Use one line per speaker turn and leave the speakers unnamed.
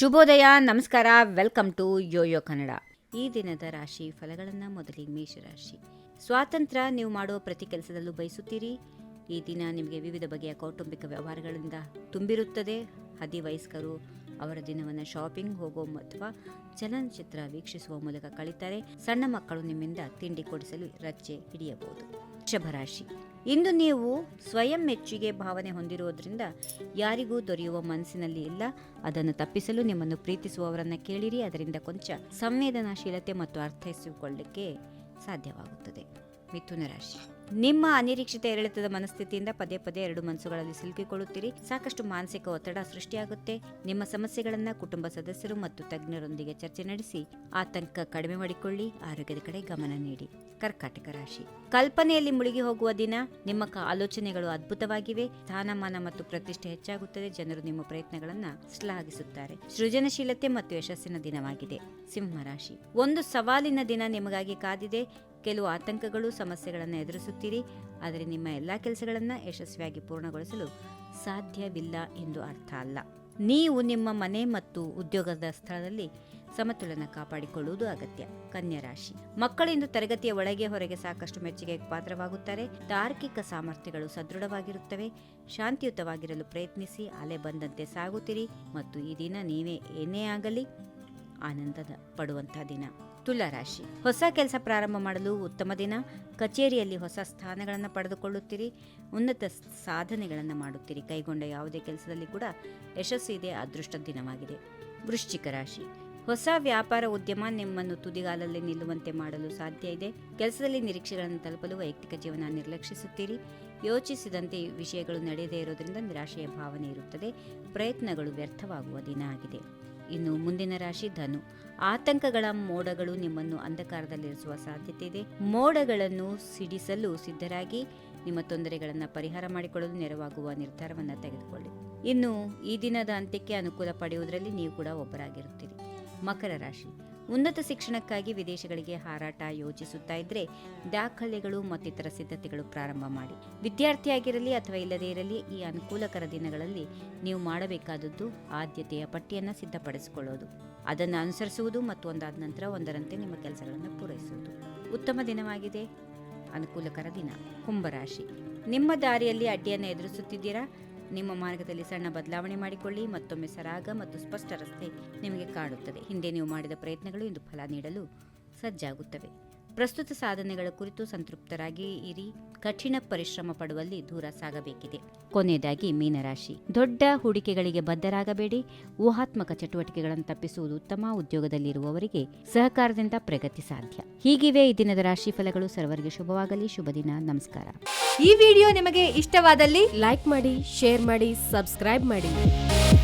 ಶುಭೋದಯ, ನಮಸ್ಕಾರ, welcome to Yoyo Kannada. ಈ ದಿನದ ರಾಶಿ ಫಲಗಳನ್ನು ಮೊದಲಿಗೆ ಮೇಷರಾಶಿ. ಸ್ವಾತಂತ್ರ್ಯ ನೀವು ಮಾಡುವ ಪ್ರತಿ ಕೆಲಸದಲ್ಲೂ ಬಯಸುತ್ತೀರಿ. ಈ ದಿನ ನಿಮಗೆ ವಿವಿಧ ಬಗೆಯ ಕೌಟುಂಬಿಕ ವ್ಯವಹಾರಗಳಿಂದ ತುಂಬಿರುತ್ತದೆ. ಹದಿವಯಸ್ಕರು ಅವರ ದಿನವನ್ನು ಶಾಪಿಂಗ್ ಹೋಗೋ ಅಥವಾ ಚಲನಚಿತ್ರ ವೀಕ್ಷಿಸುವ ಮೂಲಕ ಕಳೀತಾರೆ. ಸಣ್ಣ ಮಕ್ಕಳು ನಿಮ್ಮಿಂದ ತಿಂಡಿ ಕೊಡಿಸಲು ರಚ್ಚೆ ಹಿಡಿಯಬಹುದು. ವೃಷಭರಾಶಿ. ಇಂದು ನೀವು ಸ್ವಯಂ ಮೆಚ್ಚುಗೆ ಭಾವನೆ ಹೊಂದಿರುವುದರಿಂದ ಯಾರಿಗೂ ದೊರೆಯುವ ಮನಸ್ಸಿನಲ್ಲಿ ಇಲ್ಲ. ಅದನ್ನು ತಪ್ಪಿಸಲು ನಿಮ್ಮನ್ನು ಪ್ರೀತಿಸುವವರನ್ನ ಕೇಳಿರಿ. ಅದರಿಂದ ಕೊಂಚ ಸಂವೇದನಾಶೀಲತೆ ಮತ್ತು ಅರ್ಥೈಸಿಕೊಳ್ಳಲಿಕ್ಕೆ ಸಾಧ್ಯವಾಗುತ್ತದೆ. ಮಿಥುನ ರಾಶಿ. ನಿಮ್ಮ ಅನಿರೀಕ್ಷಿತ ಏರಿಳಿತದ ಮನಸ್ಥಿತಿಯಿಂದ ಪದೇ ಪದೇ ಎರಡು ಮನಸ್ಸುಗಳಲ್ಲಿ ಸಿಲುಕಿಕೊಳ್ಳುತ್ತೀರಿ. ಸಾಕಷ್ಟು ಮಾನಸಿಕ ಒತ್ತಡ ಸೃಷ್ಟಿಯಾಗುತ್ತೆ. ನಿಮ್ಮ ಸಮಸ್ಯೆಗಳನ್ನ ಕುಟುಂಬ ಸದಸ್ಯರು ಮತ್ತು ತಜ್ಞರೊಂದಿಗೆ ಚರ್ಚೆ ನಡೆಸಿ ಆತಂಕ ಕಡಿಮೆ ಮಾಡಿಕೊಳ್ಳಿ. ಆರೋಗ್ಯದ ಕಡೆ ಗಮನ ನೀಡಿ. ಕರ್ಕಾಟಕ ರಾಶಿ. ಕಲ್ಪನೆಯಲ್ಲಿ ಮುಳುಗಿ ಹೋಗುವ ದಿನ. ನಿಮ್ಮ ಆಲೋಚನೆಗಳು ಅದ್ಭುತವಾಗಿವೆ. ಸ್ಥಾನಮಾನ ಮತ್ತು ಪ್ರತಿಷ್ಠೆ ಹೆಚ್ಚಾಗುತ್ತದೆ. ಜನರು ನಿಮ್ಮ ಪ್ರಯತ್ನಗಳನ್ನ ಶ್ಲಾಘಿಸುತ್ತಾರೆ. ಸೃಜನಶೀಲತೆ ಮತ್ತು ಯಶಸ್ಸಿನ ದಿನವಾಗಿದೆ. ಸಿಂಹರಾಶಿ. ಒಂದು ಸವಾಲಿನ ದಿನ ನಿಮಗಾಗಿ ಕಾದಿದೆ. ಕೆಲವು ಆತಂಕಗಳು, ಸಮಸ್ಯೆಗಳನ್ನು ಎದುರಿಸುತ್ತೀರಿ. ಆದರೆ ನಿಮ್ಮ ಎಲ್ಲಾ ಕೆಲಸಗಳನ್ನು ಯಶಸ್ವಿಯಾಗಿ ಪೂರ್ಣಗೊಳಿಸಲು ಸಾಧ್ಯವಿಲ್ಲ ಎಂದು ಅರ್ಥ ಅಲ್ಲ. ನೀವು ನಿಮ್ಮ ಮನೆ ಮತ್ತು ಉದ್ಯೋಗದ ಸ್ಥಳದಲ್ಲಿ ಸಮತೋಲನ ಕಾಪಾಡಿಕೊಳ್ಳುವುದು ಅಗತ್ಯ. ಕನ್ಯಾ ರಾಶಿ. ಮಕ್ಕಳು ಇಂದು ತರಗತಿಯ ಒಳಗೆ ಹೊರಗೆ ಸಾಕಷ್ಟು ಮೆಚ್ಚುಗೆಗೆ ಪಾತ್ರವಾಗುತ್ತಾರೆ. ತಾರ್ಕಿಕ ಸಾಮರ್ಥ್ಯಗಳು ಸದೃಢವಾಗಿರುತ್ತವೆ. ಶಾಂತಿಯುತವಾಗಿರಲು ಪ್ರಯತ್ನಿಸಿ. ಅಲೆ ಬಂದಂತೆ ಸಾಗುತ್ತೀರಿ ಮತ್ತು ಈ ದಿನ ನೀವೇ ಏನೇ ಆಗಲಿ ಆನಂದ ಪಡುವಂತಹ ದಿನ. ತುಲಾ ರಾಶಿ. ಹೊಸ ಕೆಲಸ ಪ್ರಾರಂಭ ಮಾಡಲು ಉತ್ತಮ ದಿನ. ಕಚೇರಿಯಲ್ಲಿ ಹೊಸ ಸ್ಥಾನಗಳನ್ನು ಪಡೆದುಕೊಳ್ಳುತ್ತೀರಿ. ಉನ್ನತ ಸಾಧನೆಗಳನ್ನು ಮಾಡುತ್ತೀರಿ. ಕೈಗೊಂಡ ಯಾವುದೇ ಕೆಲಸದಲ್ಲಿ ಕೂಡ ಯಶಸ್ಸು ಇದೆ. ಅದೃಷ್ಟ ದಿನವಾಗಿದೆ. ವೃಶ್ಚಿಕ ರಾಶಿ. ಹೊಸ ವ್ಯಾಪಾರ ಉದ್ಯಮ ನಿಮ್ಮನ್ನು ತುದಿಗಾಲಲ್ಲಿ ನಿಲ್ಲುವಂತೆ ಮಾಡಲು ಸಾಧ್ಯ ಇದೆ. ಕೆಲಸದಲ್ಲಿ ನಿರೀಕ್ಷೆಗಳನ್ನು ತಲುಪಲು ವೈಯಕ್ತಿಕ ಜೀವನ ನಿರ್ಲಕ್ಷಿಸುತ್ತೀರಿ. ಯೋಚಿಸಿದಂತೆ ವಿಷಯಗಳು ನಡೆಯದೇ ಇರೋದ್ರಿಂದ ನಿರಾಶೆಯ ಭಾವನೆ ಇರುತ್ತದೆ. ಪ್ರಯತ್ನಗಳು ವ್ಯರ್ಥವಾಗುವ ದಿನ ಆಗಿದೆ. ಇನ್ನು ಮುಂದಿನ ರಾಶಿ ಧನು. ಆತಂಕಗಳ ಮೋಡಗಳು ನಿಮ್ಮನ್ನು ಅಂಧಕಾರದಲ್ಲಿರಿಸುವ ಸಾಧ್ಯತೆ ಇದೆ. ಮೋಡಗಳನ್ನು ಸಿಡಿಸಲು ಸಿದ್ಧರಾಗಿ ನಿಮ್ಮ ತೊಂದರೆಗಳನ್ನು ಪರಿಹಾರ ಮಾಡಿಕೊಳ್ಳಲು ನೆರವಾಗುವ ನಿರ್ಧಾರವನ್ನು ತೆಗೆದುಕೊಳ್ಳಿ. ಇನ್ನು ಈ ದಿನದ ಅಂತ್ಯಕ್ಕೆ ಅನುಕೂಲ ಪಡೆಯುವುದರಲ್ಲಿ ನೀವು ಕೂಡ ಒಬ್ಬರಾಗಿರುತ್ತೀರಿ. ಮಕರ ರಾಶಿ. ಉನ್ನತ ಶಿಕ್ಷಣಕ್ಕಾಗಿ ವಿದೇಶಗಳಿಗೆ ಹಾರಾಟ ಯೋಚಿಸುತ್ತಾ ಇದ್ರೆ ದಾಖಲೆಗಳು ಮತ್ತಿತರ ಸಿದ್ಧತೆಗಳು ಪ್ರಾರಂಭ ಮಾಡಿ. ವಿದ್ಯಾರ್ಥಿಯಾಗಿರಲಿ ಅಥವಾ ಇಲ್ಲದೇ ಇರಲಿ, ಈ ಅನುಕೂಲಕರ ದಿನಗಳಲ್ಲಿ ನೀವು ಮಾಡಬೇಕಾದದ್ದು ಆದ್ಯತೆಯ ಪಟ್ಟಿಯನ್ನು ಸಿದ್ಧಪಡಿಸಿಕೊಳ್ಳೋದು, ಅದನ್ನು ಅನುಸರಿಸುವುದು ಮತ್ತು ಒಂದಾದ ನಂತರ ಒಂದರಂತೆ ನಿಮ್ಮ ಕೆಲಸಗಳನ್ನು ಪೂರೈಸುವುದು. ಉತ್ತಮ ದಿನವಾಗಿದೆ. ಅನುಕೂಲಕರ ದಿನ. ಕುಂಭರಾಶಿ. ನಿಮ್ಮ ದಾರಿಯಲ್ಲಿ ಅಡ್ಡಿಯನ್ನು ಎದುರಿಸುತ್ತಿದ್ದೀರಾ. ನಿಮ್ಮ ಮಾರ್ಗದಲ್ಲಿ ಸಣ್ಣ ಬದಲಾವಣೆ ಮಾಡಿಕೊಳ್ಳಿ. ಮತ್ತೊಮ್ಮೆ ಸರಾಗ ಮತ್ತು ಸ್ಪಷ್ಟ ರಸ್ತೆ ನಿಮಗೆ ಕಾಡುತ್ತದೆ. ಹಿಂದೆ ನೀವು ಮಾಡಿದ ಪ್ರಯತ್ನಗಳು ಇಂದು ಫಲ ನೀಡಲು ಸಜ್ಜಾಗುತ್ತವೆ. ಪ್ರಸ್ತುತ ಸಾಧನೆಗಳ ಕುರಿತು ಸಂತೃಪ್ತರಾಗಿ ಇರಿ. ಕಠಿಣ ಪರಿಶ್ರಮ ಪಡುವಲ್ಲಿ ದೂರ ಸಾಗಬೇಕಿದೆ. ಕೊನೆಯದಾಗಿ ಮೀನರಾಶಿ. ದೊಡ್ಡ ಹೂಡಿಕೆಗಳಿಗೆ ಬದ್ಧರಾಗಬೇಡಿ. ಊಹಾತ್ಮಕ ಚಟುವಟಿಕೆಗಳನ್ನು ತಪ್ಪಿಸುವುದು ಉತ್ತಮ. ಉದ್ಯೋಗದಲ್ಲಿರುವವರಿಗೆ ಸಹಕಾರದಿಂದ ಪ್ರಗತಿ ಸಾಧ್ಯ. ಹೀಗಿವೆ ಈ ದಿನದ ರಾಶಿ ಫಲಗಳು. ಸರ್ವರಿಗೆ ಶುಭವಾಗಲಿ. ಶುಭ ದಿನ. ನಮಸ್ಕಾರ.
ಈ ವಿಡಿಯೋ ನಿಮಗೆ ಇಷ್ಟವಾದಲ್ಲಿ ಲೈಕ್ ಮಾಡಿ, ಶೇರ್ ಮಾಡಿ, ಸಬ್ಸ್ಕ್ರೈಬ್ ಮಾಡಿ.